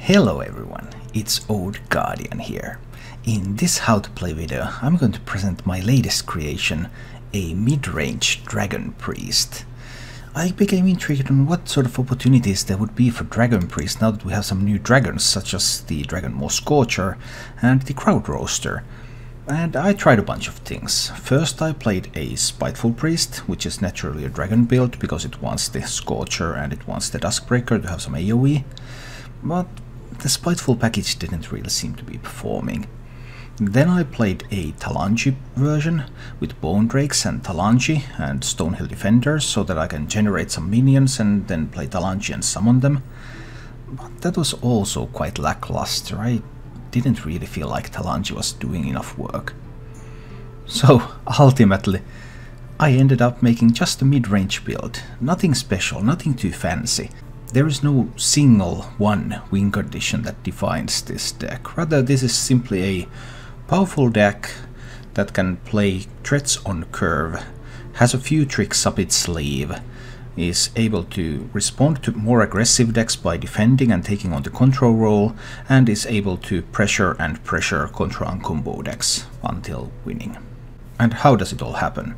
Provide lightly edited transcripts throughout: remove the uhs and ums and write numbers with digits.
Hello everyone, it's Old Guardian here. In this how to play video I'm going to present my latest creation, a Midrange Dragon Priest. I became intrigued on what sort of opportunities there would be for Dragon Priest now that we have some new dragons such as the Dragonmaw Scorcher and the Crowd Roaster. And I tried a bunch of things. First I played a Spiteful Priest, which is naturally a dragon build because it wants the Scorcher and it wants the Duskbreaker to have some AoE. But the Spiteful package didn't really seem to be performing. Then I played a Talanji version with Bone Drakes and Talanji and Stonehill Defenders so that I can generate some minions and then play Talanji and summon them. But that was also quite lackluster. I didn't really feel like Talanji was doing enough work. So ultimately I ended up making just a mid-range build. Nothing special, nothing too fancy. There is no single one win condition that defines this deck. Rather, this is simply a powerful deck that can play threats on curve, has a few tricks up its sleeve, is able to respond to more aggressive decks by defending and taking on the control role, and is able to pressure and pressure control and combo decks until winning. And how does it all happen?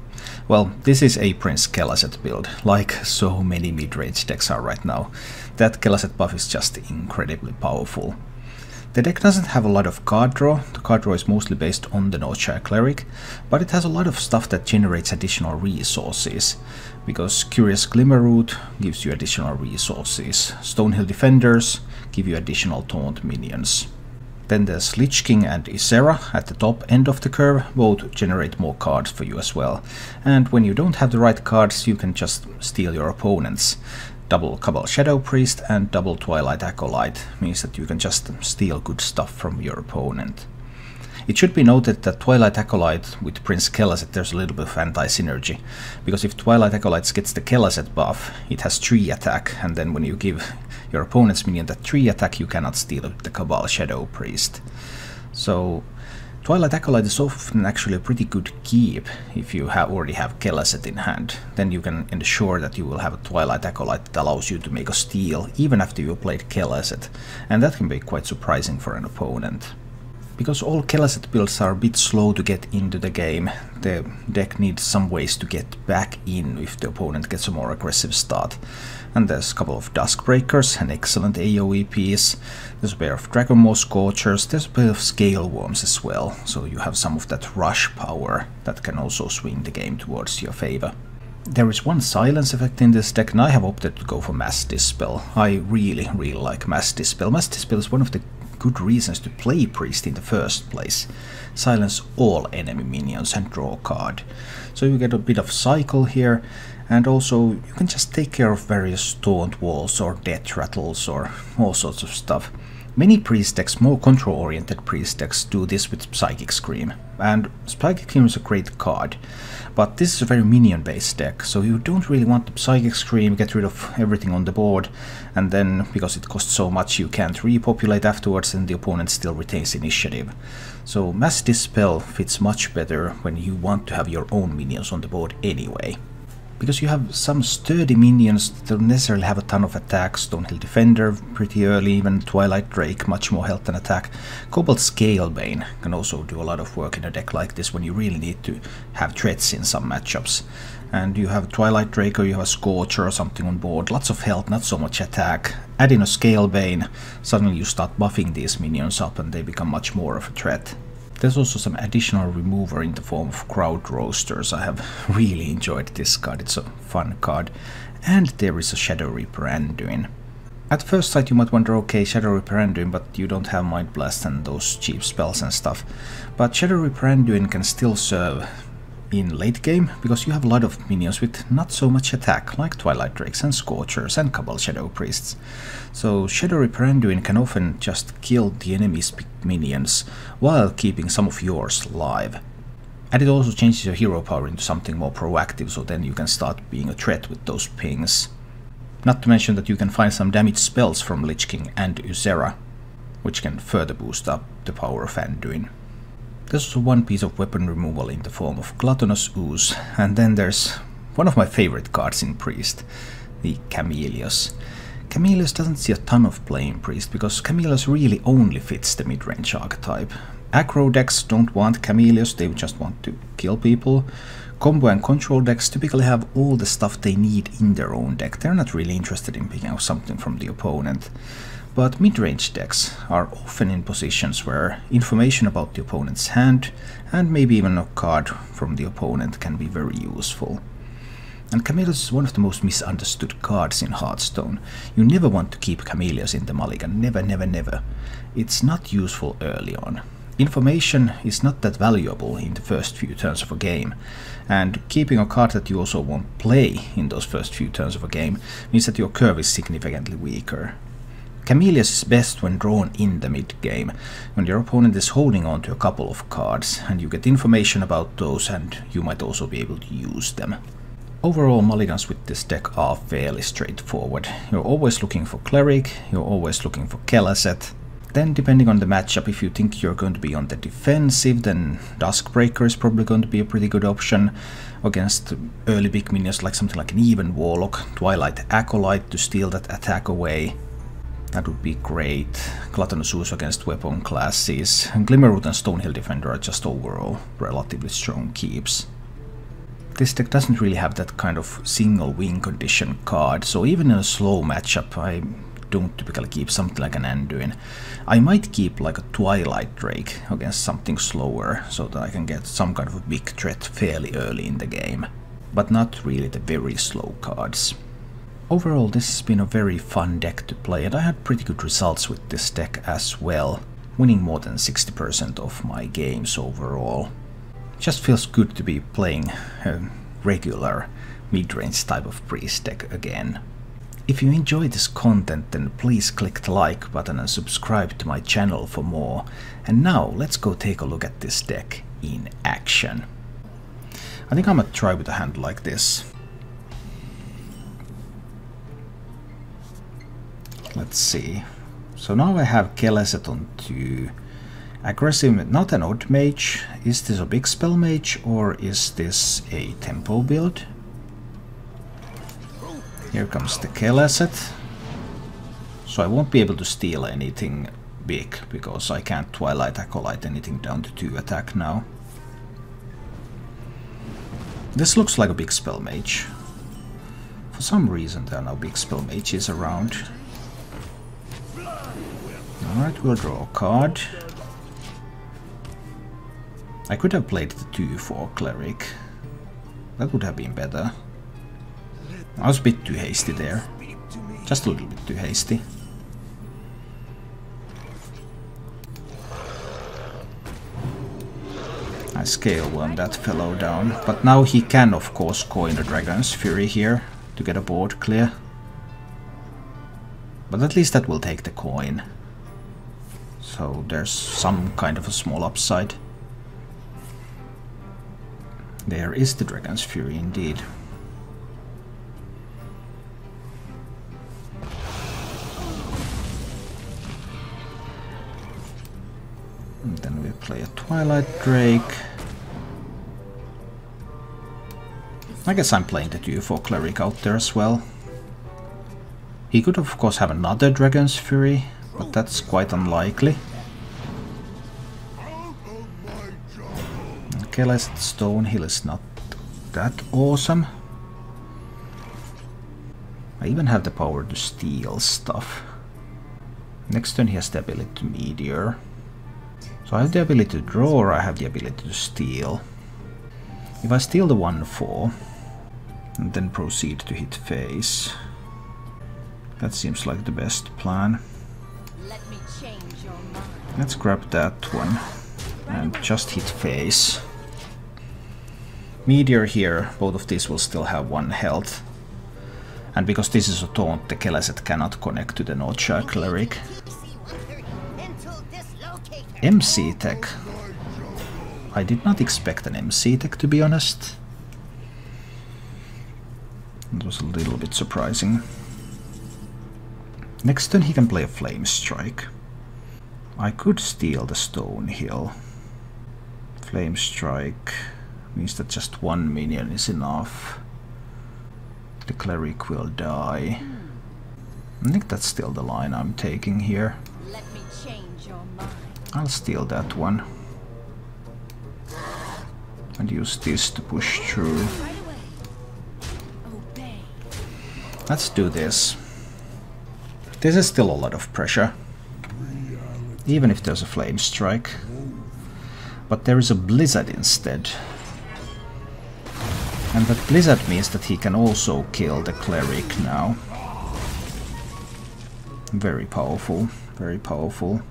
Well, this is a Prince Kelazet build, like so many mid-range decks are right now. That Kelazet buff is just incredibly powerful. The deck doesn't have a lot of card draw. The card draw is mostly based on the Northshire Cleric, but it has a lot of stuff that generates additional resources, because Curious Glimmerroot gives you additional resources, Stonehill Defenders give you additional taunt minions. Then there's Lich King and Ysera at the top end of the curve, both generate more cards for you as well. And when you don't have the right cards, you can just steal your opponents. Double Cabal Shadow Priest and double Twilight Acolyte means that you can just steal good stuff from your opponent. It should be noted that Twilight Acolyte with Prince Kelazet there's a little bit of anti-synergy, because if Twilight Acolyte gets the Kelazet buff, it has 3 attack, and then when you give your opponent's minion that 3 attack, you cannot steal the Cabal Shadow Priest. So Twilight Acolyte is often actually a pretty good keep if you already have Kelazet in hand. Then you can ensure that you will have a Twilight Acolyte that allows you to make a steal even after you played Kelazet, and that can be quite surprising for an opponent. Because all Kelazet builds are a bit slow to get into the game, the deck needs some ways to get back in if the opponent gets a more aggressive start. And there's a couple of Duskbreakers, an excellent AoE piece, there's a pair of Dragonmaw Scorchers, there's a pair of Scale Worms as well, so you have some of that rush power that can also swing the game towards your favor. There is one silence effect in this deck, and I have opted to go for Mass Dispel. I really like Mass Dispel. Mass Dispel is one of the good reasons to play Priest in the first place. Silence all enemy minions and draw a card. So you get a bit of cycle here, and also you can just take care of various Taunt Walls or Death Rattles or all sorts of stuff. Many Priest decks, more control-oriented Priest decks, do this with Psychic Scream, and Psychic Scream is a great card. But this is a very minion-based deck, so you don't really want the Psychic Scream, get rid of everything on the board, and then, because it costs so much, you can't repopulate afterwards and the opponent still retains initiative. So Mass Dispel fits much better when you want to have your own minions on the board anyway. Because you have some sturdy minions that don't necessarily have a ton of attack, Stonehill Defender pretty early, even Twilight Drake, much more health than attack. Cobalt Scalebane can also do a lot of work in a deck like this when you really need to have threats in some matchups. And you have Twilight Drake or you have a Scorcher or something on board, lots of health, not so much attack. Add in a Scalebane, suddenly you start buffing these minions up and they become much more of a threat. There's also some additional remover in the form of Crowd Roasters. I have really enjoyed this card, it's a fun card. And there is a Shadow Reaper Anduin. At first sight you might wonder, okay, Shadow Reaper Anduin, but you don't have Mind Blast and those cheap spells and stuff. But Shadow Reaper Anduin can still serve in late game, because you have a lot of minions with not so much attack, like Twilight Drakes and Scorchers and Cabal Shadow Priests. So Shadow Reaper Anduin can often just kill the enemy's minions while keeping some of yours alive. And it also changes your hero power into something more proactive, so then you can start being a threat with those pings. Not to mention that you can find some damage spells from Lich King and Ysera, which can further boost up the power of Anduin. There's also one piece of weapon removal in the form of Gluttonous Ooze, and then there's one of my favorite cards in Priest, the Camellios. Chameleos doesn't see a ton of play in Priest, because Chameleos really only fits the mid-range archetype. Aggro decks don't want Chameleos, they just want to kill people. Combo and control decks typically have all the stuff they need in their own deck, they're not really interested in picking out something from the opponent. But mid-range decks are often in positions where information about the opponent's hand, and maybe even a card from the opponent, can be very useful. And Chameleos is one of the most misunderstood cards in Hearthstone. You never want to keep Chameleos in the mulligan, never, never, never. It's not useful early on. Information is not that valuable in the first few turns of a game, and keeping a card that you also won't play in those first few turns of a game means that your curve is significantly weaker. Chameleos is best when drawn in the mid-game, when your opponent is holding on to a couple of cards, and you get information about those and you might also be able to use them. Overall, mulligans with this deck are fairly straightforward. You're always looking for Cleric, you're always looking for Kelazet. Then, depending on the matchup, if you think you're going to be on the defensive, then Duskbreaker is probably going to be a pretty good option against early big minions like something like an Even Warlock, Twilight Acolyte to steal that attack away. That would be great. Gluttonous Ooze against weapon classes. Glimmerroot and Stonehill Defender are just overall relatively strong keeps. This deck doesn't really have that kind of single win condition card, so even in a slow matchup I don't typically keep something like an Anduin. I might keep like a Twilight Drake against something slower, so that I can get some kind of a big threat fairly early in the game. But not really the very slow cards. Overall, this has been a very fun deck to play, and I had pretty good results with this deck as well, winning more than 60% of my games overall. Just feels good to be playing a regular mid-range type of Priest deck again. If you enjoy this content, then please click the like button and subscribe to my channel for more. And now let's go take a look at this deck in action. I think I'm gonna try with a hand like this. Let's see. So now I have Kelazet on 2. Aggressive, not an odd mage. Is this a Big Spell Mage or is this a tempo build? Here comes the Kelazet. So I won't be able to steal anything big because I can't Twilight Acolyte anything down to 2 attack now. This looks like a Big Spell Mage. For some reason there are no Big Spell Mages around. Alright, we'll draw a card. I could have played the 2/4 Cleric. That would have been better. I was a bit too hasty there. Just a little bit too hasty. I scale one that fellow down. But now he can of course coin a Dragon's Fury here to get a board clear. But at least that will take the coin. So there's some kind of a small upside. There is the Dragon's Fury indeed. And then we play a Twilight Drake. I guess I'm playing the 2/4 Cleric out there as well. He could of course have another Dragon's Fury, but that's quite unlikely. Kelazet Stonehill is not that awesome. I even have the power to steal stuff. Next turn he has the ability to Meteor. So I have the ability to draw, or I have the ability to steal. If I steal the 1/4 and then proceed to hit face, that seems like the best plan. Let's grab that one and just hit face. Meteor here, both of these will still have 1 health. And because this is a taunt, the Kelazet cannot connect to the Northshire Cleric. MC tech. I did not expect an MC tech, to be honest. It was a little bit surprising. Next turn he can play a Flame Strike. I could steal the Stonehill. Flame Strike means that just 1 minion is enough. The Cleric will die. I think that's still the line I'm taking here. Let me change your mind. I'll steal that one. And use this to push through. Right away. Obey. Let's do this. This is still a lot of pressure. Even if there's a flame strike. But there is a blizzard instead. And that blizzard means that he can also kill the cleric now. Very powerful, very powerful.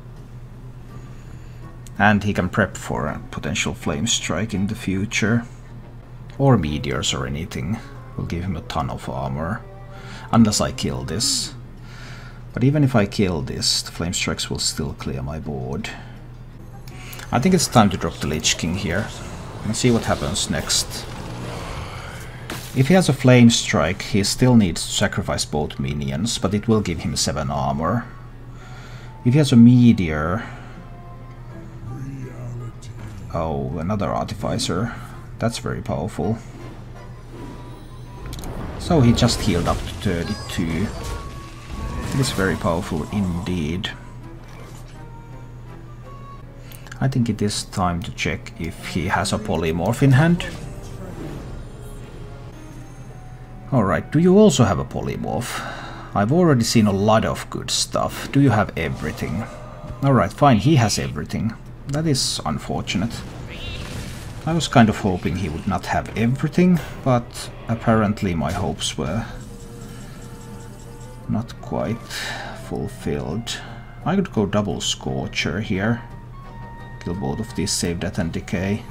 And he can prep for a potential flame strike in the future. Or meteors or anything. Will give him a ton of armor. Unless I kill this. But even if I kill this, the flame strikes will still clear my board. I think it's time to drop the Lich King here. And see what happens next. If he has a flame strike, he still needs to sacrifice both minions, but it will give him 7 armor. If he has a meteor... Oh, another artificer. That's very powerful. So he just healed up to 32. It is very powerful indeed. I think it is time to check if he has a polymorph in hand. Alright, do you also have a polymorph? I've already seen a lot of good stuff. Do you have everything? Alright, fine, he has everything. That is unfortunate. I was kind of hoping he would not have everything, but apparently my hopes were not quite fulfilled. I could go double Scorcher here. Kill both of these, save death and decay.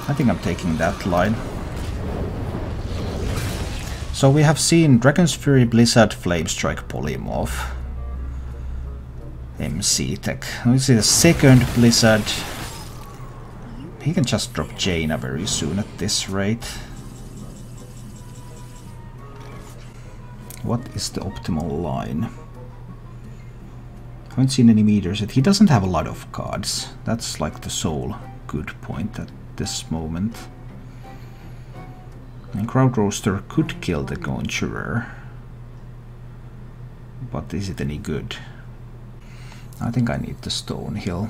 I think I'm taking that line. So we have seen Dragon's Fury, Blizzard, Flamestrike, Polymorph. MC Tech. This is a second Blizzard. He can just drop Jaina very soon at this rate. What is the optimal line? I haven't seen any meters yet. He doesn't have a lot of cards. That's like the sole good point at this moment. And Crowd Roaster could kill the Conjurer. But is it any good? I think I need the Stonehill.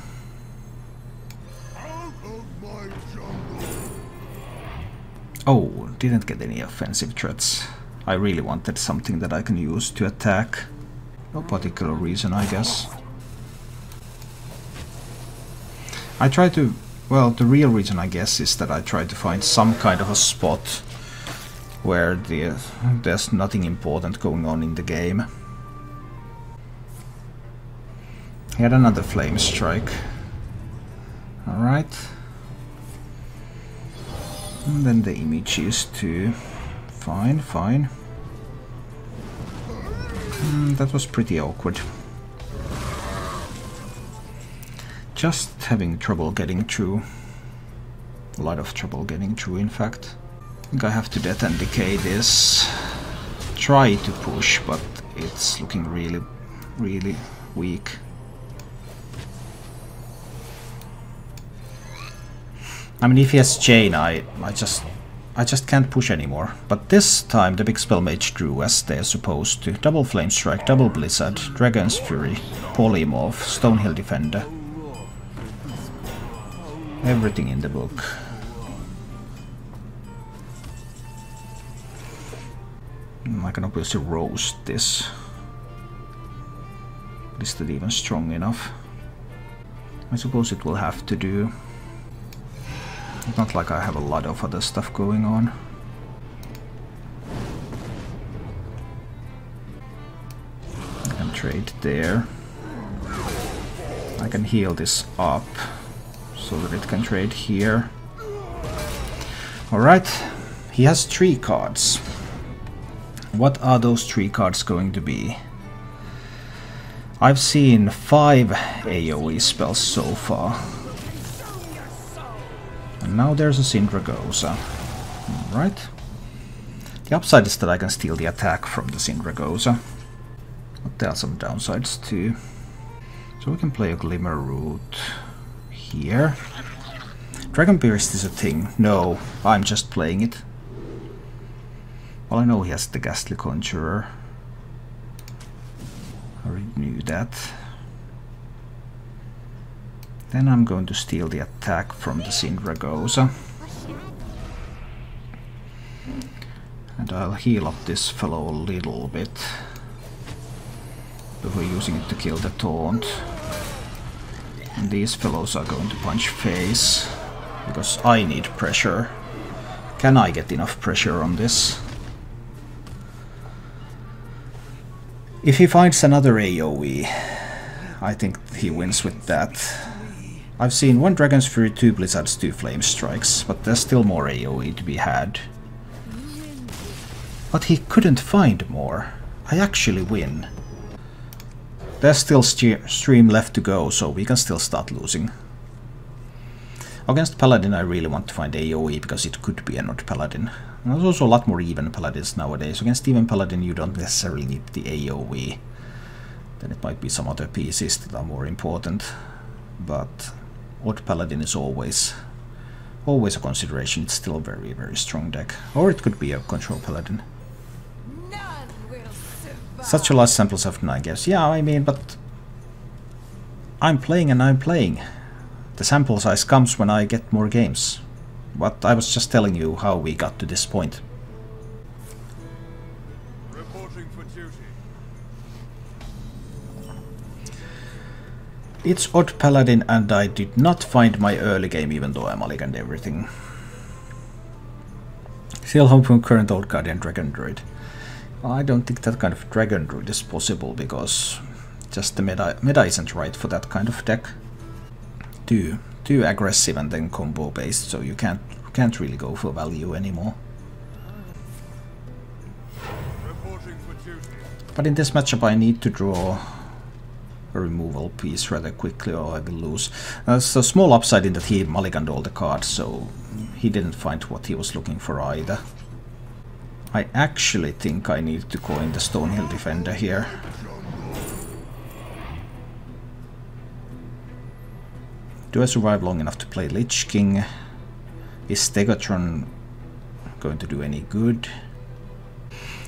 Oh, didn't get any offensive threats. I really wanted something that I can use to attack. No particular reason, I guess. I try to... Well, the real reason, I guess, is that I try to find some kind of a spot where there's nothing important going on in the game. He had another Flame Strike. Alright. And then the image is too. Fine, fine. That was pretty awkward. Just having trouble getting through. A lot of trouble getting through, in fact. I think I have to Death and Decay this. Try to push, but it's looking really, really weak. I mean, if he has Chain, I just can't push anymore. But this time the Big Spell Mage drew as they're supposed to. Double Flame Strike, double Blizzard, Dragon's Fury, Polymorph, Stonehill Defender. Everything in the book. I can obviously roast this. Is that even strong enough? I suppose it will have to do. It's not like I have a lot of other stuff going on. I can trade there. I can heal this up so that it can trade here. Alright, he has 3 cards. What are those 3 cards going to be? I've seen 5 AoE spells so far. And now there's a Syndragosa. Alright. The upside is that I can steal the attack from the Syndragosa. But there are some downsides too. So we can play a Glimmer Root here. Dragon Priest is a thing. No, I'm just playing it. Well, I know he has the Ghastly Conjurer. I already knew that. Then I'm going to steal the attack from the Sindragosa. And I'll heal up this fellow a little bit before using it to kill the taunt. And these fellows are going to punch face, because I need pressure. Can I get enough pressure on this? If he finds another AoE, I think he wins with that. I've seen 1 Dragon's Fury, 2 Blizzards, 2 Flame Strikes, but there's still more AoE to be had. But he couldn't find more. I actually win. There's still stream left to go, so we can still start losing. Against Paladin I really want to find AoE, because it could be an odd Paladin. And there's also a lot more even Paladins nowadays. Against even Paladin you don't necessarily need the AoE. Then it might be some other pieces that are more important. But odd Paladin is always a consideration. It's still a very, very strong deck. Or it could be a Control Paladin. Such a large samples of 9 games. Yeah, I mean, but I'm playing and I'm playing. The sample size comes when I get more games. But I was just telling you how we got to this point. Reporting for duty. It's odd Paladin and I did not find my early game even though I mulliganed everything. Still home from current old Guardian Dragon Druid. I don't think that kind of Dragon Druid is possible because just the meta isn't right for that kind of deck. Too aggressive and then combo based, so you can't really go for value anymore. But in this matchup I need to draw a removal piece rather quickly or I will lose. So small upside in that he mulliganed all the cards, so he didn't find what he was looking for either. I actually think I need to coin the Stonehill Defender here. Do I survive long enough to play Lich King? Is Stegatron going to do any good?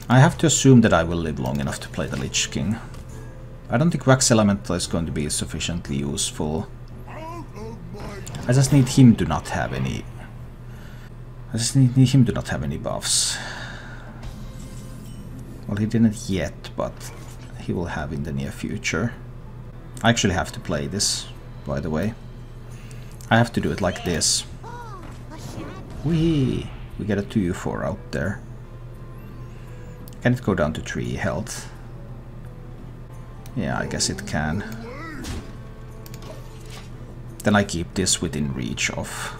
I have to assume that I will live long enough to play the Lich King. I don't think Wax Elemental is going to be sufficiently useful. I just need him to not have any... buffs. Well, he didn't yet, but he will have in the near future. I actually have to play this, by the way. I have to do it like this. Whee! We get a 2-4 out there. Can it go down to 3 health? Yeah, I guess it can. Then I keep this within reach of,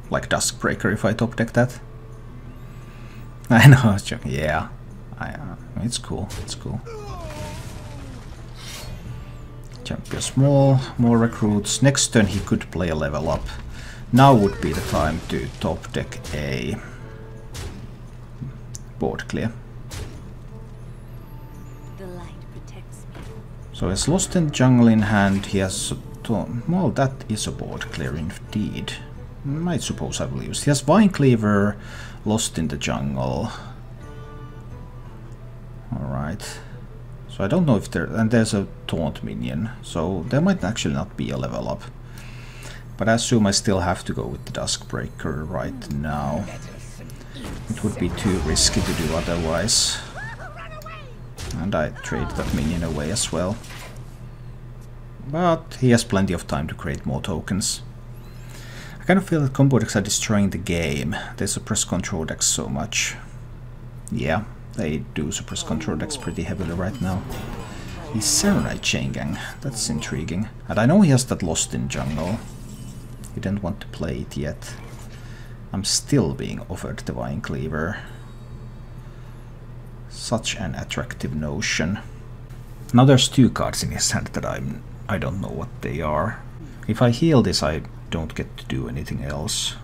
like, Duskbreaker if I top deck that. I know, I was joking. Yeah, it's cool. It's cool. Champion small, more recruits. Next turn he could play a level up. Now would be the time to top deck a board clear. The light protects me. So he has Lost in Jungle in hand. He has well, that is a board clear indeed. I suppose I will use. He has Vine Cleaver, Lost in the Jungle. Alright. So I don't know if there... and there's a Taunt minion, so there might actually not be a level up. But I assume I still have to go with the Duskbreaker right now. It would be too risky to do otherwise. And I trade that minion away as well. But he has plenty of time to create more tokens. I kind of feel that combo decks are destroying the game. They suppress control decks so much. Yeah. They do suppress control decks pretty heavily right now. He's Serenite Chain Gang. That's intriguing. And I know he has that Lost in Jungle. He didn't want to play it yet. I'm still being offered the Vine Cleaver. Such an attractive notion. Now there's 2 cards in his hand that I don't know what they are. If I heal this I don't get to do anything else.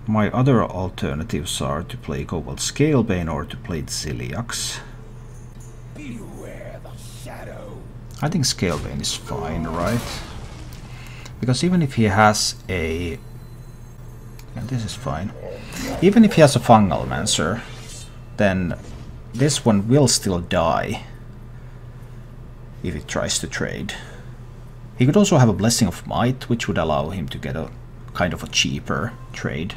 My other alternatives are to play Cobalt Scalebane or to play Ziliax. Beware the shadow. I think Scalebane is fine, right? Because even if he has a... yeah, this is fine. Even if he has a Fungal Mancer, then this one will still die. if he tries to trade. He could also have a Blessing of Might, which would allow him to get a kind of a cheaper trade.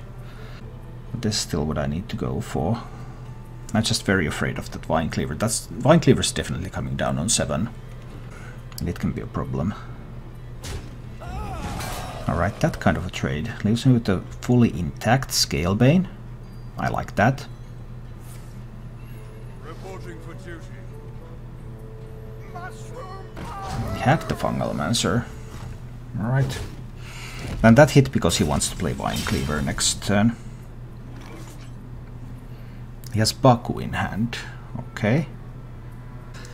But this is still what I need to go for. I'm just very afraid of that Vine Cleaver. Vine Cleaver is definitely coming down on 7. And it can be a problem. Alright, that kind of a trade. Leaves me with a fully intact Scalebane. I like that. Reporting for duty. Hack the Fungalmancer. Alright. And that hit because he wants to play Vine Cleaver next turn. He has Baku in hand. Okay.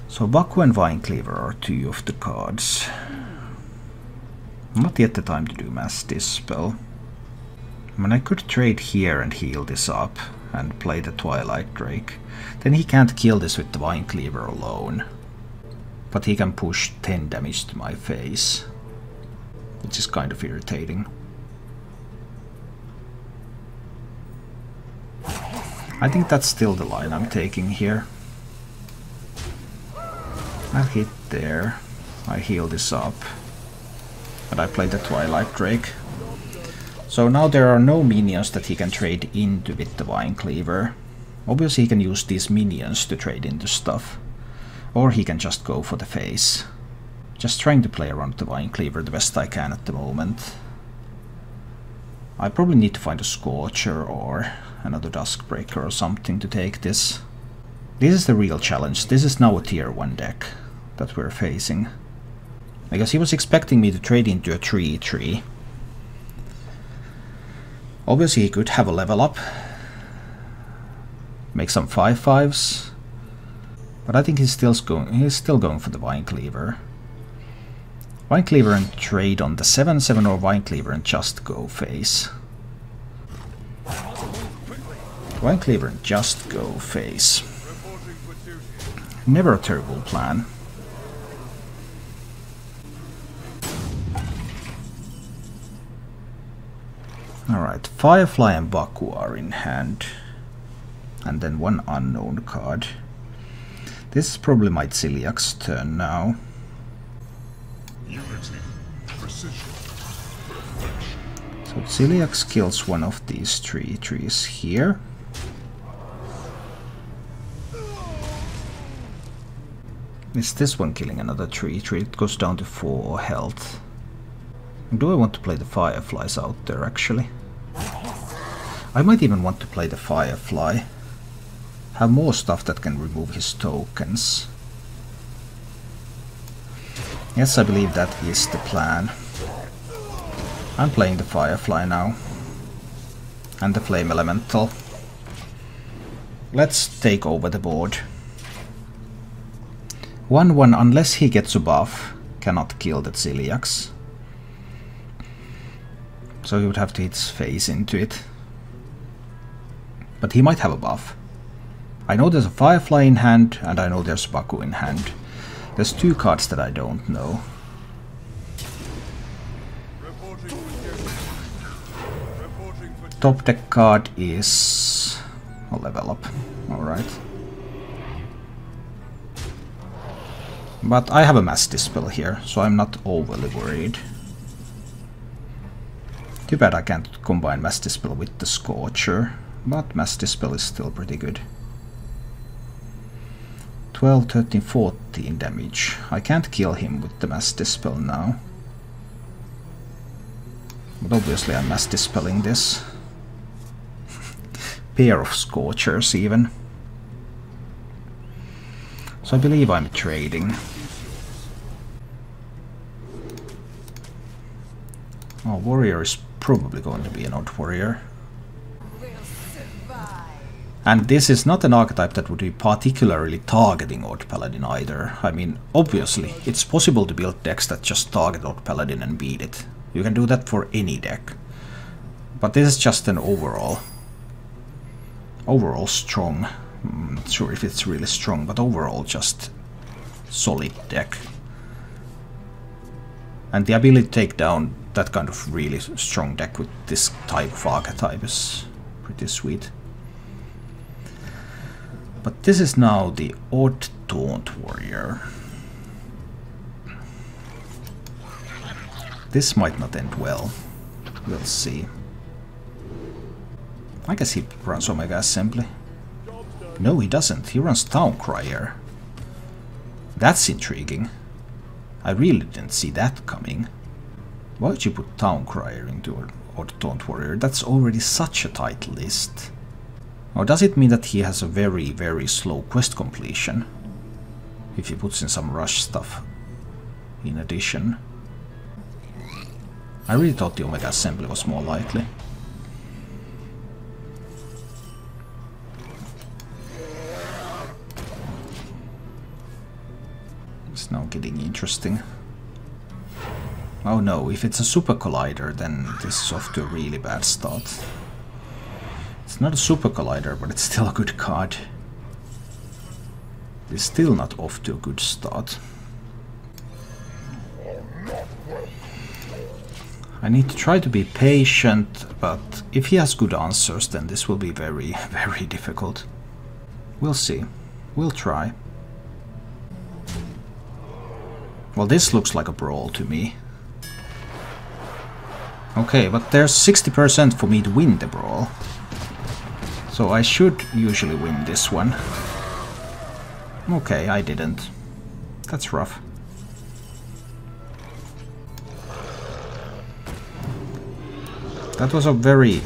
So Baku and Vine Cleaver are 2 of the cards. Not yet the time to do Mass Dispel. I mean, I could trade here and heal this up and play the Twilight Drake. Then he can't kill this with the Vine Cleaver alone. But he can push 10 damage to my face, which is kind of irritating. I think that's still the line I'm taking here. I hit there, I heal this up, but I play the Twilight Drake. So now there are no minions that he can trade into with the Vine Cleaver. Obviously he can use these minions to trade into stuff. Or he can just go for the face. Just trying to play around the Vine Cleaver the best I can at the moment. I probably need to find a Scorcher or another Duskbreaker or something to take this. This is the real challenge. This is now a tier 1 deck that we're facing. Because he was expecting me to trade into a 3/3. Obviously he could have a level up. Make some 5/5s. But I think he's still going for the Vine Cleaver. Vine Cleaver and trade on the 7/7 or Vine Cleaver and just go face. Vine Cleaver and just go face. Never a terrible plan. Alright, Firefly and Baku are in hand. And then 1 unknown card. This is probably my Celiac's turn now. Unity, precision, So Celiac kills one of these 3/3s here. Is this one killing another 3/3? It goes down to 4 health. Do I want to play the Fireflies out there actually? I might even want to play the Firefly. Have more stuff that can remove his tokens. Yes, I believe that is the plan. I'm playing the Firefly now. And the Flame Elemental. Let's take over the board. 1/1, unless he gets a buff, cannot kill the Celiacs. So he would have to hit his face into it. But he might have a buff. I know there's a Firefly in hand, and I know there's Baku in hand. There's 2 cards that I don't know. Top deck card is a level up. Alright. But I have a Mass Dispel here, so I'm not overly worried. Too bad I can't combine Mass Dispel with the Scorcher, but Mass Dispel is still pretty good. 12, 13, 14 damage. I can't kill him with the Mass Dispel now. But obviously I'm Mass Dispelling this. Pair of Scorchers even. So I believe I'm trading. Oh, Warrior is probably going to be an Odd Warrior. And this is not an archetype that would be particularly targeting Odd Paladin either. I mean, obviously, it's possible to build decks that just target Odd Paladin and beat it. You can do that for any deck. But this is just an overall strong, I'm not sure if it's really strong, but overall just solid deck. And the ability to take down that kind of really strong deck with this type of archetype is pretty sweet. But this is now the Odd Taunt Warrior. This might not end well. We'll see. I guess he runs Omega Assembly. No, he doesn't. He runs Taunt Warrior. That's intriguing. I really didn't see that coming. Why would you put Taunt Warrior into or Taunt Warrior? That's already such a tight list. Or does it mean that he has a very, very slow quest completion? If he puts in some rush stuff in addition. I really thought the Omega Assembly was more likely. It's now getting interesting. Oh no, if it's a Super Collider, then this is off to a really bad start. It's not a Super Collider, but it's still a good card. It's still not off to a good start. I need to try to be patient, but if he has good answers, then this will be very, very difficult. We'll see. We'll try. Well, this looks like a brawl to me. Okay, but there's 60% for me to win the brawl. So I should usually win this one. Okay, I didn't. That's rough. That was a very,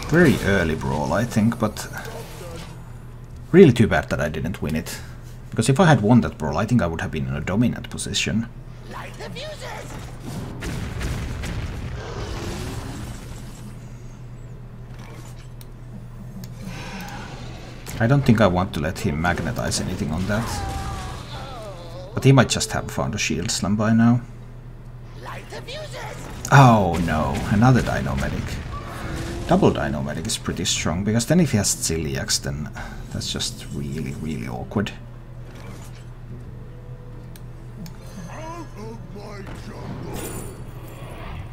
very early brawl, I think, but really too bad that I didn't win it. Because if I had won that brawl, I think I would have been in a dominant position. Light the fuses! I don't think I want to let him magnetize anything on that. But he might just have found a shield slam by now. Light the fuses! Oh no, another Dino-Medic. Double Dino-Medic is pretty strong, because then if he has Celiax, then that's just really, really awkward.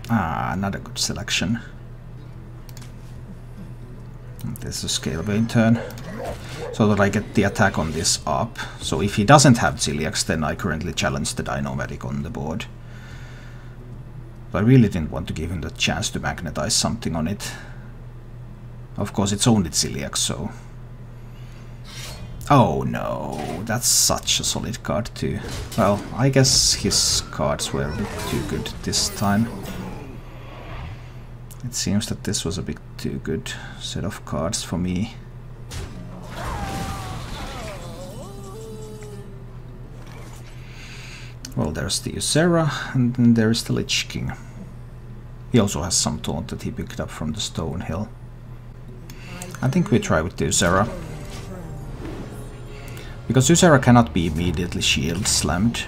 Ah, another good selection. This is a Scale Vein turn, so that I get the attack on this up. So if he doesn't have Celiax, then I currently challenge the Dino-Medic on the board. But I really didn't want to give him the chance to magnetize something on it. Of course, it's only Celiax, so... Oh no, that's such a solid card too. Well, I guess his cards were a bit too good this time. It seems that this was a bit too good set of cards for me. Well, there's the Ysera, and then there's the Lich King. He also has some taunt that he picked up from the Stone Hill. I think we try with the Ysera. Because Ysera cannot be immediately shield slammed.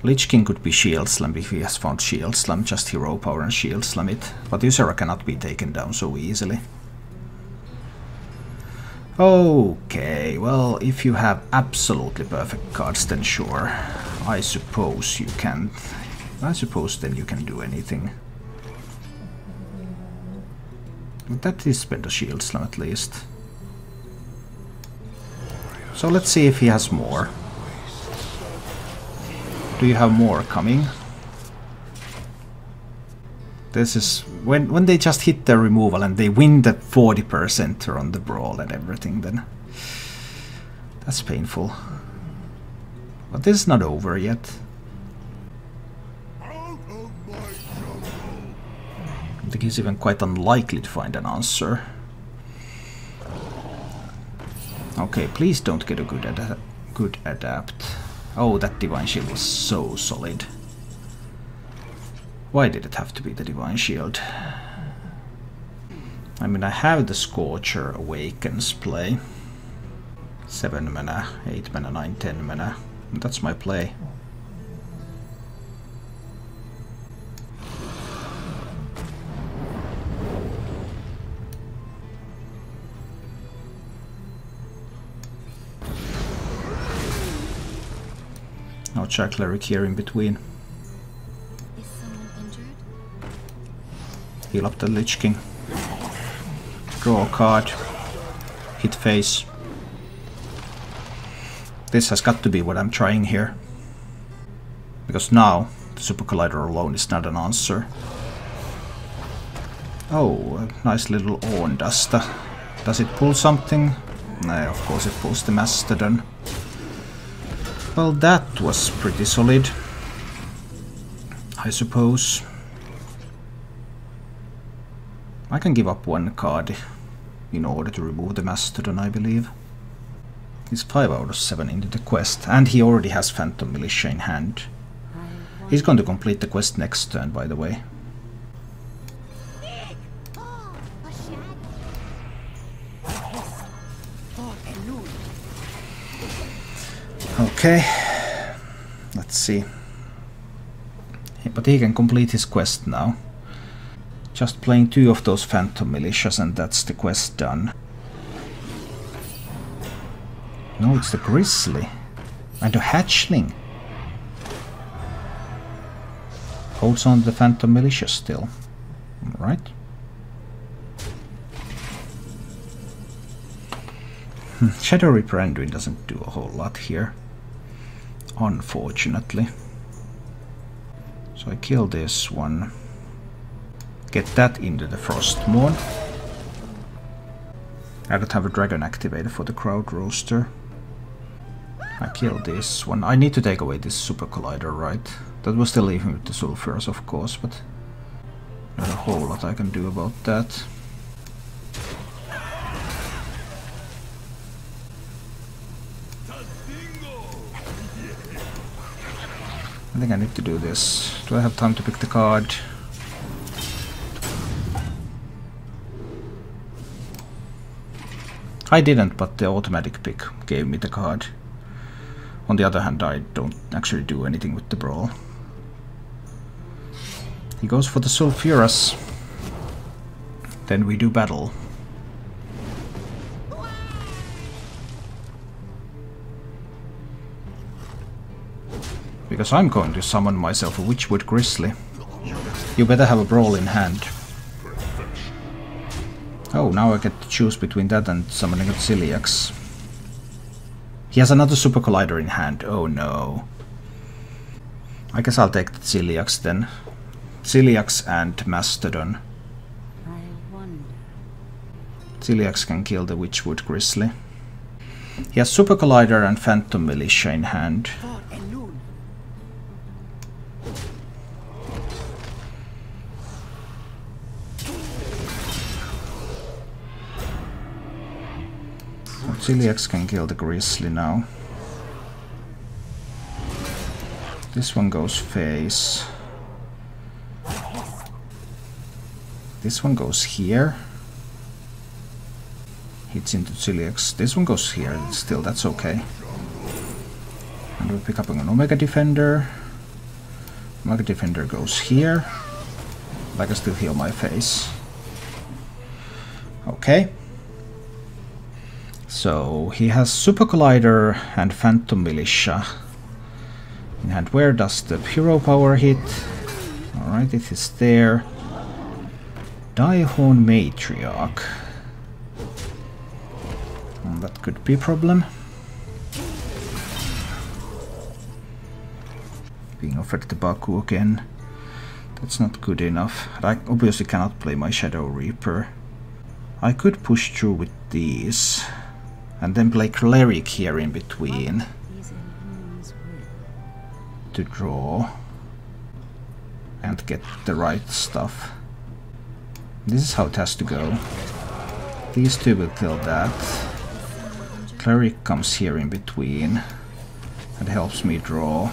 Lich King could be shield slam if he has found shield slam, just hero power and shield slam it. But Ysera cannot be taken down so easily. Okay, well, if you have absolutely perfect cards, then sure. I suppose you can. I suppose then you can do anything. But that is spend a shield slam at least. So let's see if he has more. Do you have more coming? This is when they just hit their removal and they win the 40% on the brawl and everything, then that's painful. But this is not over yet. I think he's even quite unlikely to find an answer. Okay, please don't get a good adapt. Oh, that Divine Shield was so solid. Why did it have to be the Divine Shield? I mean, I have the Scorcher Awakens play. 7 mana, 8 mana, 9, 10 mana. That's my play. No Jack Cleric here in between. Is someone injured? Heal up the Lich King. Draw a card. Hit face. This has got to be what I'm trying here. Because now The Super Collider alone is not an answer. Oh, a nice little Orn Duster. Does it pull something? No, of course it pulls the Mastodon. Well, that was pretty solid, I suppose. I can give up one card in order to remove the Mastodon, I believe. He's 5 out of 7 into the quest, and he already has Phantom Militia in hand. He's going to complete the quest next turn, by the way. Okay, let's see. But he can complete his quest now. Just playing 2 of those Phantom Militias and that's the quest done. No, it's the Grizzly. And a Hatchling. Holds on to the Phantom Militia still. Alright. Shadow Reaper Anduin doesn't do a whole lot here, unfortunately. So I kill this one. Get that into the Frostmourne. I don't have a dragon activated for the Crowd Roaster. I kill this one. I need to take away this Super Collider, right? That will still leave me with the Sulfuras, of course, but not a whole lot I can do about that. I think I need to do this. Do I have time to pick the card? I didn't, but the automatic pick gave me the card. On the other hand, I don't actually do anything with the brawl. He goes for the Sulfuras. Then we do battle. Because I'm going to summon myself a Witchwood Grizzly. You better have a brawl in hand. Oh, now I get to choose between that and summoning a Ciliax. He has another Super Collider in hand. Oh no. I guess I'll take the Ciliax then. Ciliax and Mastodon. Ciliax can kill the Witchwood Grizzly. He has Super Collider and Phantom Militia in hand. Ciliax can kill the Grizzly now. This one goes face. This one goes here. Hits into Ciliax. This one goes here. Still, that's okay. And we'll pick up an Omega Defender. Omega Defender goes here. But I can still heal my face. Okay. So he has Super Collider and Phantom Militia in hand. Where does the hero power hit? Alright, it is there. Diehorn Matriarch. That could be a problem. Being offered the Baku again. That's not good enough. I obviously cannot play my Shadow Reaper. I could push through with these. And then play Cleric here in between to draw and get the right stuff. This is how it has to go. These two will kill that. Cleric comes here in between and helps me draw.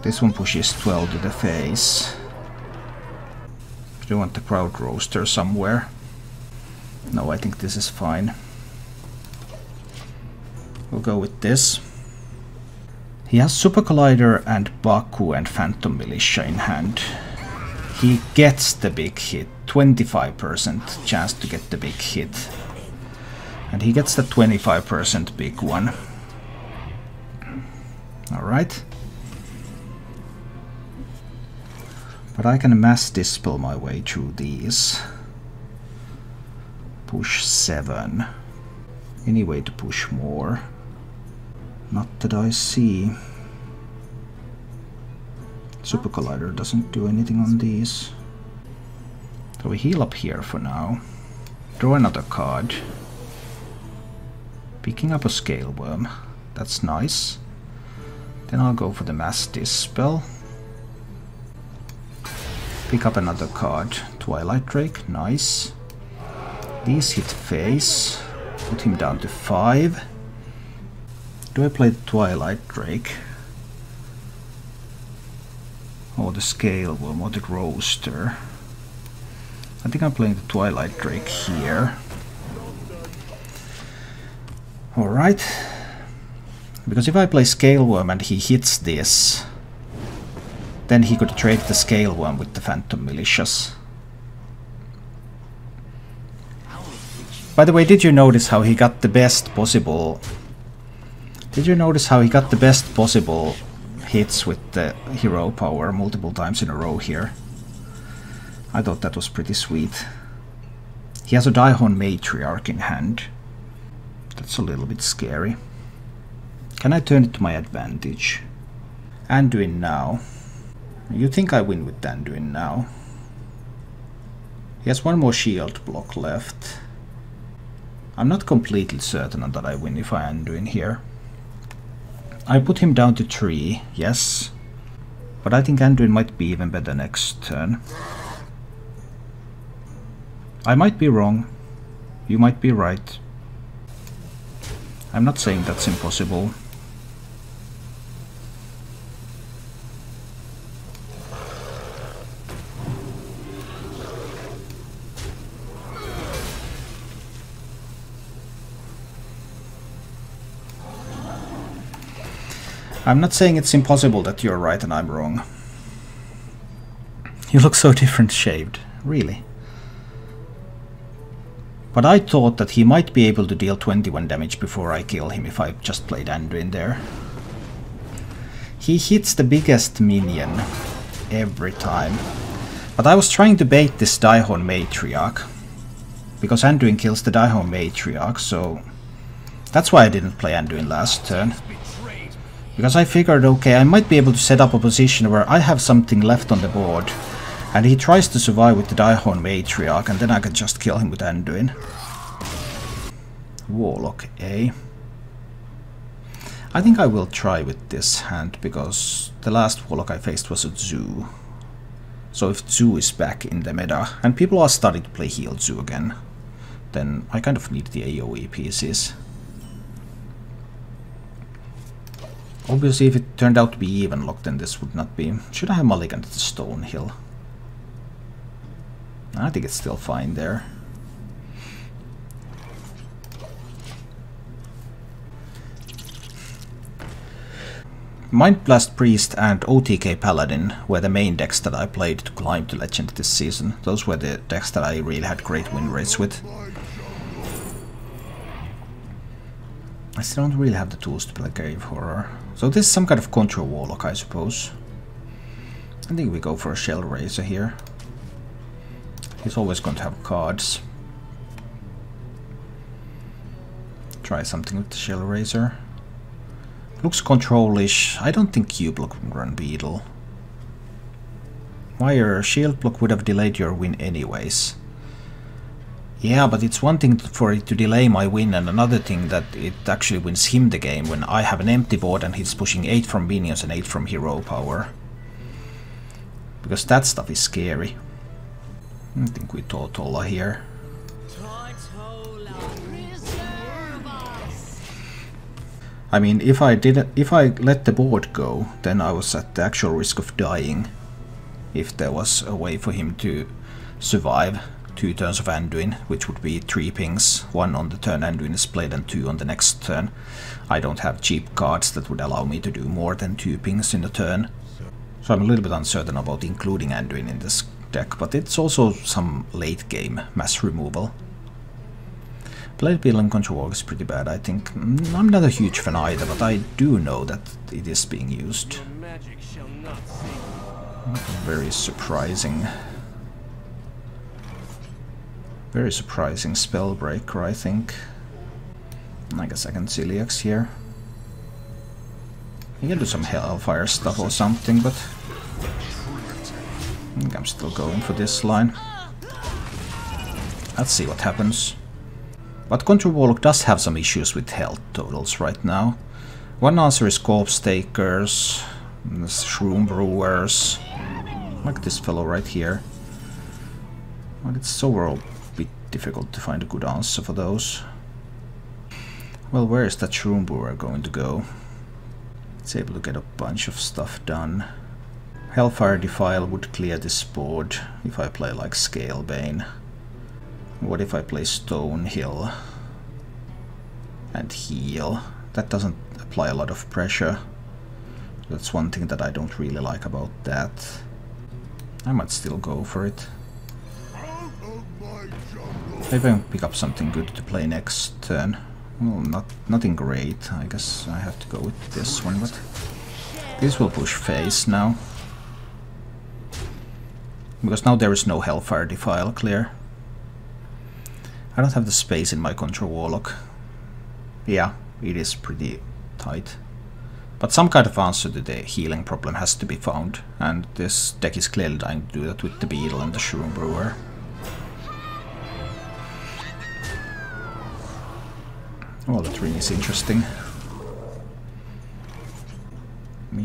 This one pushes 12 to the face. Do you want the Crowd Roaster somewhere? No, I think this is fine. We'll go with this. He has Super Collider and Baku and Phantom Militia in hand. He gets the big hit. 25% chance to get the big hit. And he gets the 25% big one. Alright. But I can mass dispel my way through these. Push 7. Any way to push more? Not that I see. Super Collider doesn't do anything on these. So we heal up here for now. Draw another card. Picking up a Scale Worm. That's nice. Then I'll go for the Mass Dispel. Pick up another card. Twilight Drake. Nice. These hit face. Put him down to 5. Do I play the Twilight Drake? Or the Scale Worm or the Roaster? I think I'm playing the Twilight Drake here. Alright. Because if I play Scale Worm and he hits this, then he could trade the Scale Worm with the Phantom Militias. By the way, did you notice how he got the best possible... Did you notice how he got the best possible hits with the hero power multiple times in a row here? I thought that was pretty sweet. He has a Daihon Matriarch in hand. That's a little bit scary. Can I turn it to my advantage? Anduin now. You think I win with Anduin now? He has one more shield block left. I'm not completely certain that I win if I Anduin here. I put him down to 3, yes. But I think Anduin might be even better next turn. I might be wrong. You might be right. I'm not saying that's impossible. I'm not saying it's impossible that you're right and I'm wrong. You look so different shaved, really. But I thought that he might be able to deal 21 damage before I kill him if I just played Anduin there. He hits the biggest minion every time. But I was trying to bait this Daihon Matriarch. Because Anduin kills the Daihon Matriarch, so... That's why I didn't play Anduin last turn. Because I figured, okay, I might be able to set up a position where I have something left on the board. And he tries to survive with the Daihon Matriarch, and then I can just kill him with Anduin. Warlock A. I think I will try with this hand, because the last Warlock I faced was a Zoo. So if Zoo is back in the meta, and people are starting to play healed Zoo again, then I kind of need the AoE pieces. Obviously, if it turned out to be even lock, then this would not be... Should I have mulliganed the Stonehill? I think it's still fine there. Mind Blast Priest and OTK Paladin were the main decks that I played to climb to Legend this season. Those were the decks that I really had great win rates with. I still don't really have the tools to play Grave Horror. So this is some kind of Control Warlock, I suppose. I think we go for a Shell Razor here. He's always going to have cards. Try something with the Shell Razor. Looks control-ish. I don't think Q-Block would run Beetle. Wire, Shield Block would have delayed your win anyways. Yeah, but it's one thing for it to delay my win, and another thing that it actually wins him the game when I have an empty board and he's pushing 8 from minions and 8 from hero power. Because that stuff is scary. I think we Totola here. I mean, if I let the board go, then I was at the actual risk of dying. If there was a way for him to survive 2 turns of Anduin, which would be 3 pings, 1 on the turn Anduin is played and 2 on the next turn. I don't have cheap cards that would allow me to do more than 2 pings in a turn. So I'm a little bit uncertain about including Anduin in this deck, but it's also some late game mass removal. Blade Beetle and Control Warlock is pretty bad, I think. I'm not a huge fan either, but I do know that it is being used. Very surprising. Very surprising Spellbreaker, I think. I guess I can Celiax here. You can do some Hellfire stuff or something, but I think I'm still going for this line. Let's see what happens. But Control Warlock does have some issues with health totals right now. One answer is Corpse Takers, Shroom Brewers, like this fellow right here. But it's overall a bit difficult to find a good answer for those. Well, where is that Shroom Brewer going to go? It's able to get a bunch of stuff done. Hellfire Defile would clear this board if I play like Scalebane. What if I play Stonehill and heal? That doesn't apply a lot of pressure. That's one thing that I don't really like about that. I might still go for it. Maybe I'll pick up something good to play next turn. Well, nothing great. I guess I have to go with this one, but this will push face now. Because now there is no Hellfire Defile clear. I don't have the space in my Control Warlock. Yeah, it is pretty tight. But some kind of answer to the healing problem has to be found, and this deck is clearly trying to do that with the Beetle and the Shroom Brewer. Oh, that ring is interesting.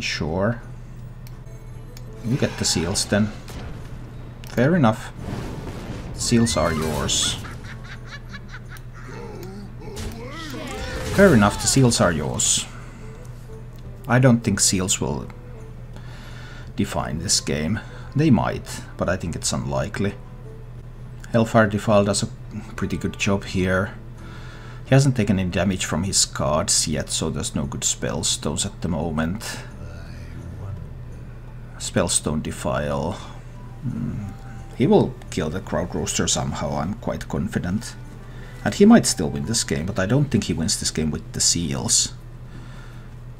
Sure. You get the seals then. Fair enough. Seals are yours. Fair enough, the seals are yours. I don't think seals will define this game. They might, but I think it's unlikely. Hellfire Defile does a pretty good job here. He hasn't taken any damage from his cards yet, so there's no good spellstones at the moment. Spellstone Defile. He will kill the Crowd Roaster somehow, I'm quite confident. And he might still win this game, but I don't think he wins this game with the seals.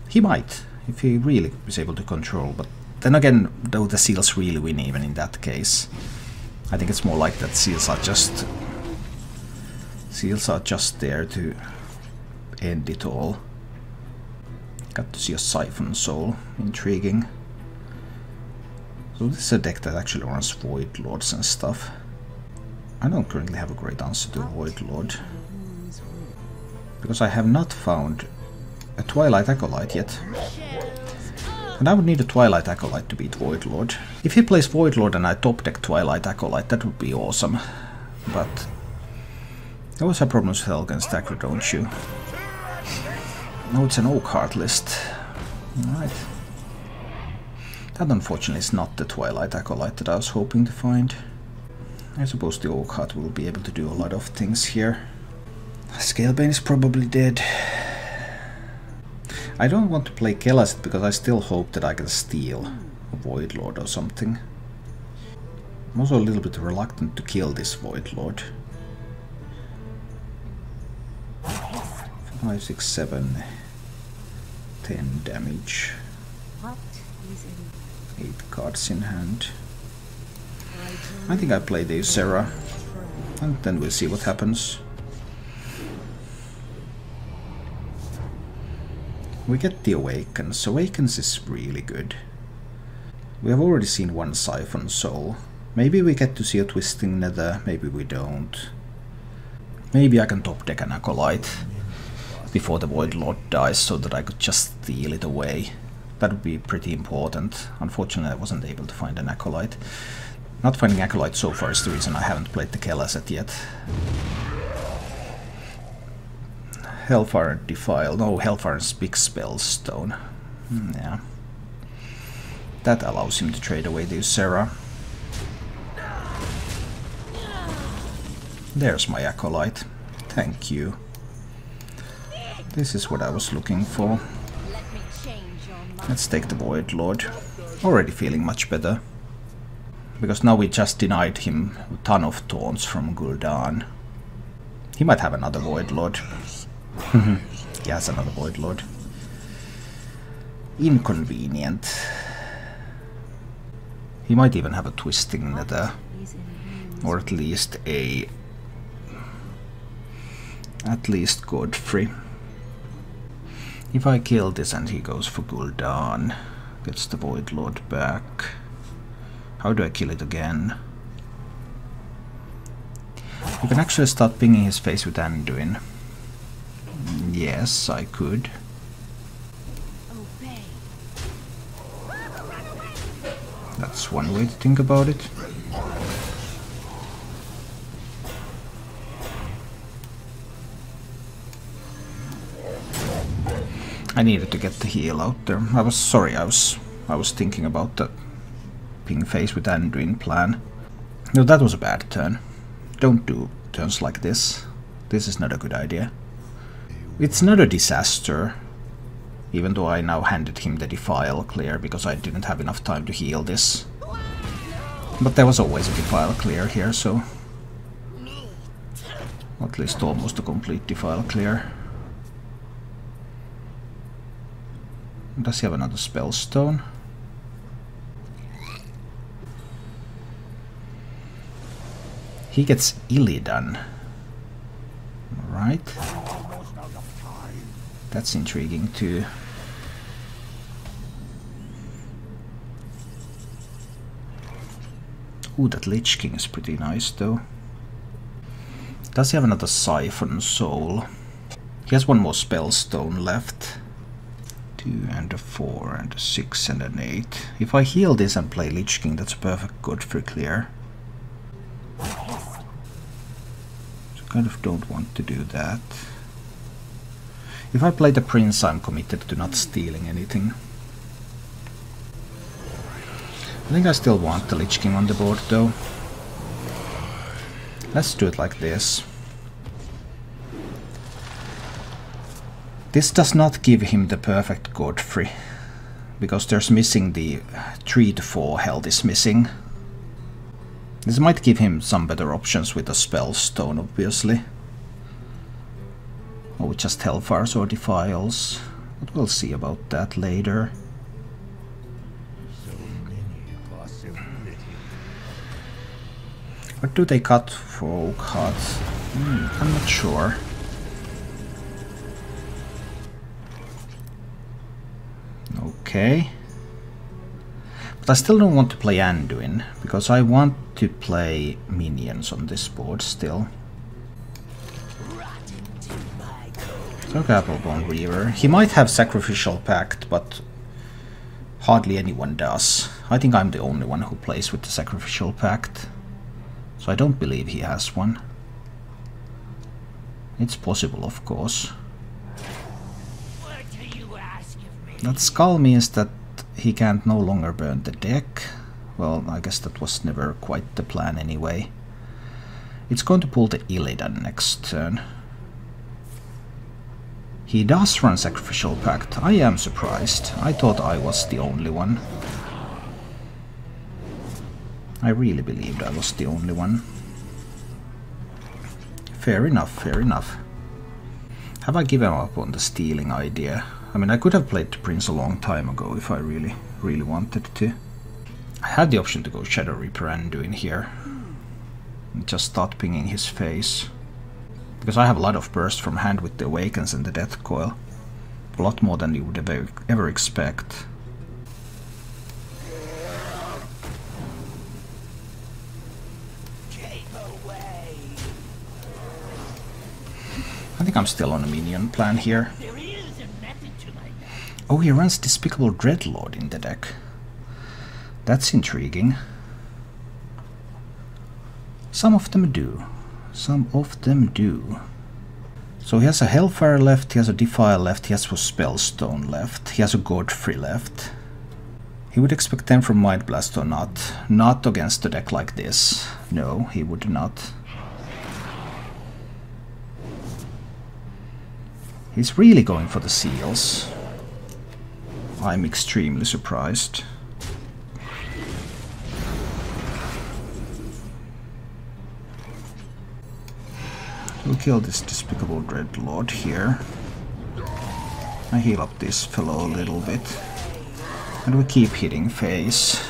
He might, if he really is able to control, but then again, though the seals really win even in that case. I think it's more like that seals are just there to end it all. Got to see a Siphon Soul, intriguing. So this is a deck that actually runs Void Lords and stuff. I don't currently have a great answer to Void Lord, because I have not found a Twilight Acolyte yet. And I would need a Twilight Acolyte to beat Void Lord. If he plays Void Lord and I top deck Twilight Acolyte, that would be awesome. But you always have problems with Hell against aggro, don't you? No, it's an Oakheart list. Alright. That unfortunately is not the Twilight Acolyte that I was hoping to find. I suppose the Oakheart will be able to do a lot of things here. Scalebane is probably dead. I don't want to play Kelazit because I still hope that I can steal a Void Lord or something. I'm also a little bit reluctant to kill this Void Lord. 5, 6, 7, 10 damage. 8 cards in hand. I think I play the Ysera, and then we'll see what happens. We get the Awakens. Awakens is really good. We have already seen one Siphon Soul. Maybe we get to see a Twisting Nether, maybe we don't. Maybe I can top deck an Acolyte before the Void Lord dies so that I could just steal it away. That would be pretty important. Unfortunately, I wasn't able to find an Acolyte. Not finding Acolyte so far is the reason I haven't played the Kelazit yet. Hellfire Defile. No, Hellfire is Big Spell Stone. Yeah. That allows him to trade away the Ysera. There's my Acolyte. Thank you. This is what I was looking for. Let's take the Void Lord. Already feeling much better. Because now we just denied him a ton of taunts from Gul'dan. He might have another Void Lord. He has another Void Lord. Inconvenient. He might even have a Twisting Nether. Or at least a... At least Godfrey. If I kill this and he goes for Gul'dan, gets the Void Lord back. How do I kill it again? You can actually start pinging his face with Anduin. Yes, I could. That's one way to think about it. I needed to get the heal out there. I was sorry, I was thinking about the ping face with Anduin plan. No, that was a bad turn. Don't do turns like this. This is not a good idea. It's not a disaster, even though I now handed him the Defile clear because I didn't have enough time to heal this. But there was always a Defile clear here, so at least almost a complete Defile clear. Does he have another Spellstone? He gets Illidan. Alright. That's intriguing too. Ooh, that Lich King is pretty nice though. Does he have another Siphon Soul? He has one more Spellstone left. 2 and a 4 and a 6 and an 8. If I heal this and play Lich King, that's a perfect Godfrey clear. So I kind of don't want to do that. If I play the Prince, I'm committed to not stealing anything. I think I still want the Lich King on the board though. Let's do it like this. This does not give him the perfect Godfrey, because there's missing the 3 to 4 health is missing. This might give him some better options with a Spellstone, obviously. Or with just Hellfires or Defiles, but we'll see about that later. What do they cut for Oak Hearts? I'm not sure. Okay. But I still don't want to play Anduin, because I want to play minions on this board still. So Gapplebone Reaver. He might have Sacrificial Pact, but hardly anyone does. I think I'm the only one who plays with the Sacrificial Pact. So I don't believe he has one. It's possible, of course. That skull means that he can't no longer burn the deck. Well, I guess that was never quite the plan anyway. It's going to pull the Illidan next turn. He does run Sacrificial Pact. I am surprised. I thought I was the only one. I really believed I was the only one. Fair enough, fair enough. Have I given up on the stealing idea? I mean, I could have played the Prince a long time ago if I really wanted to. I had the option to go Shadow Reaper Anduin here. And just start pinging his face. Because I have a lot of burst from hand with the Awakens and the Death Coil. A lot more than you would ever expect. I think I'm still on a minion plan here. Oh, he runs Despicable Dreadlord in the deck. That's intriguing. Some of them do. Some of them do. So he has a Hellfire left, he has a Defile left, he has a Spellstone left, he has a Godfrey left. He would expect 10 from Mind Blast or not. Not against a deck like this. No, he would not. He's really going for the seals. I'm extremely surprised. We'll kill this Despicable Dreadlord here. I heal up this fellow a little bit. And we keep hitting face.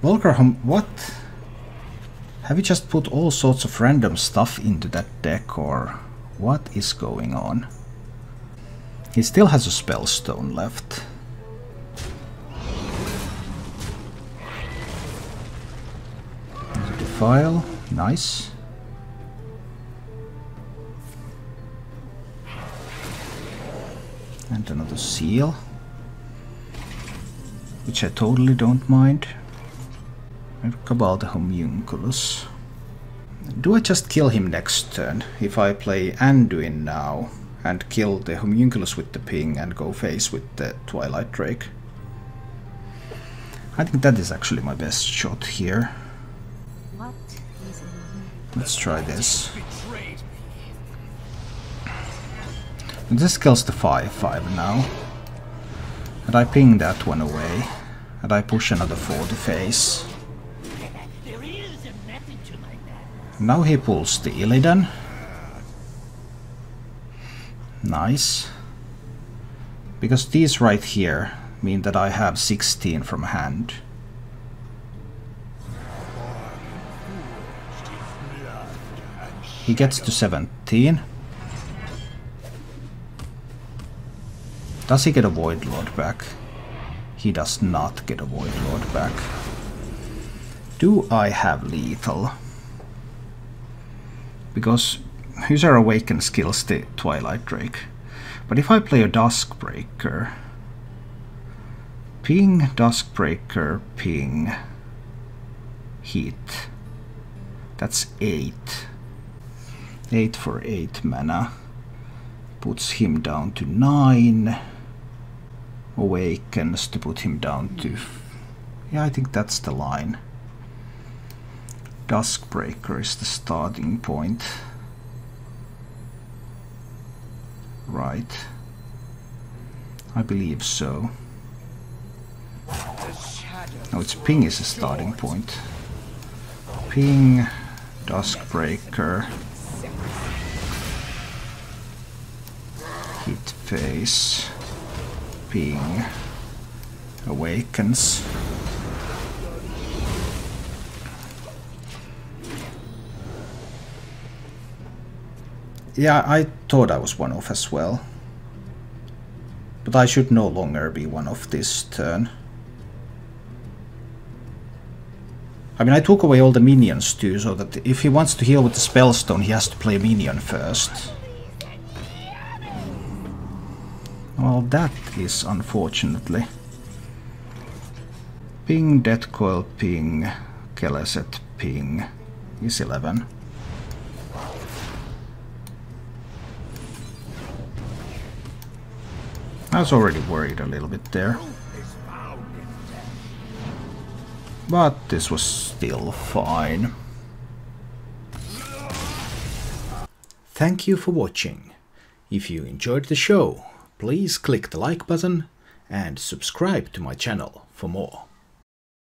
Volkerham, what? Have you just put all sorts of random stuff into that deck, or what is going on? He still has a Spellstone left. Defile, nice. And another seal, which I totally don't mind. And Cabal the Homunculus. Do I just kill him next turn if I play Anduin now and kill the Homunculus with the ping and go face with the Twilight Drake? I think that is actually my best shot here. What is Let's try this. And this kills the 5/5 now. And I ping that one away. And I push another 4 to face. Now he pulls the Illidan. Nice. Because these right here mean that I have 16 from hand. He gets to 17. Does he get a Void Lord back? He does not get a Void Lord back. Do I have lethal? Because Hussar Awakens kills the Twilight Drake. But if I play a Duskbreaker, ping, Duskbreaker, ping, heat. That's 8. 8 for 8 mana. Puts him down to 9. Awakens to put him down to... Yeah, I think that's the line. Duskbreaker is the starting point. Right. I believe so. No, it's ping is a starting point. Ping, Duskbreaker, hit face, ping, awakens. Yeah, I thought I was one off as well. But I should no longer be one off this turn. I mean, I took away all the minions too, so that if he wants to heal with the Spellstone, he has to play a minion first. Well, that is unfortunately. Ping, Deathcoil, ping, Keleset, ping, is 11. I was already worried a little bit there. But this was still fine. Thank you for watching. If you enjoyed the show, please click the like button and subscribe to my channel for more.